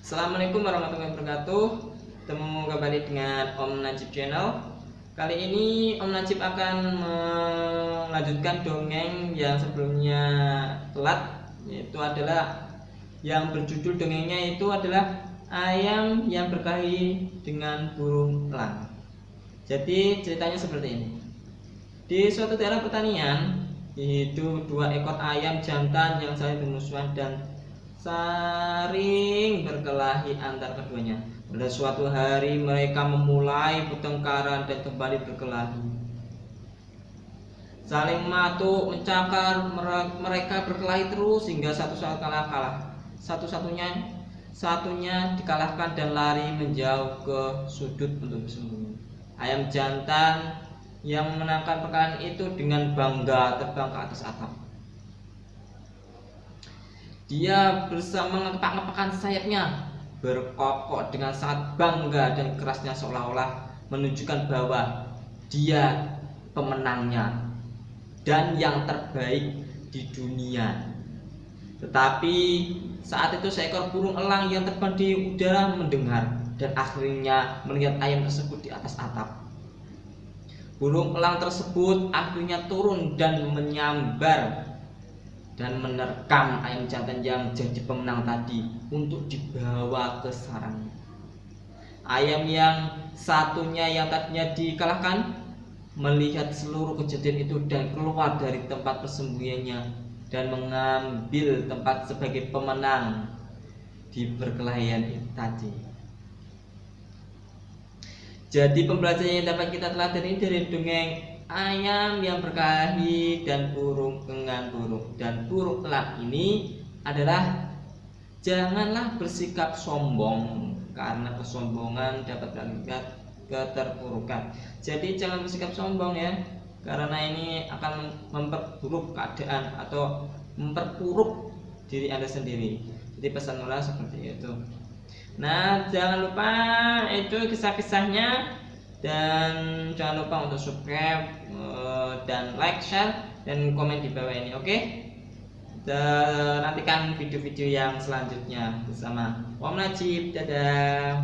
Assalamualaikum warahmatullahi wabarakatuh. Ketemu kembali dengan Om Najib Channel. Kali ini Om Najib akan melanjutkan dongeng yang sebelumnya telat, yaitu adalah yang berjudul dongengnya itu adalah ayam yang berkelahi dengan burung elang. Jadi ceritanya seperti ini. Di suatu daerah pertanian hidup dua ekor ayam jantan yang saling bermusuhan dan saling berkelahi antar keduanya. Pada suatu hari mereka memulai pertengkaran dan kembali berkelahi. Saling matuk, mencakar, mereka berkelahi terus hingga satunya dikalahkan dan lari menjauh ke sudut untuk bersembunyi. Ayam jantan yang memenangkan perkelahian itu dengan bangga terbang ke atas atap. Dia bersama mengepak-ngepakkan sayapnya, berkokok dengan sangat bangga dan kerasnya, seolah-olah menunjukkan bahwa dia pemenangnya dan yang terbaik di dunia. Tetapi saat itu seekor burung elang yang terbang di udara mendengar dan akhirnya melihat ayam tersebut di atas atap. Burung elang tersebut akhirnya turun dan menyambar dan menerkam ayam jantan yang jadi pemenang tadi untuk dibawa ke sarangnya. Ayam yang satunya yang tadinya dikalahkan melihat seluruh kejadian itu dan keluar dari tempat persembunyiannya dan mengambil tempat sebagai pemenang di perkelahian itu tadi. Jadi pembelajaran yang dapat kita teladani dari dongeng ayam yang berkelahi dan burung dengan burung dan burung elang ini adalah janganlah bersikap sombong, karena kesombongan dapat berakibat keterpurukan. Jadi jangan bersikap sombong ya, karena ini akan memperburuk keadaan atau memperburuk diri Anda sendiri. Jadi pesan moral seperti itu. Nah, jangan lupa itu kisah-kisahnya, dan jangan lupa untuk subscribe dan like, share, dan komen di bawah ini. Oke? Nantikan video-video yang selanjutnya bersama Om Najib. Dadah.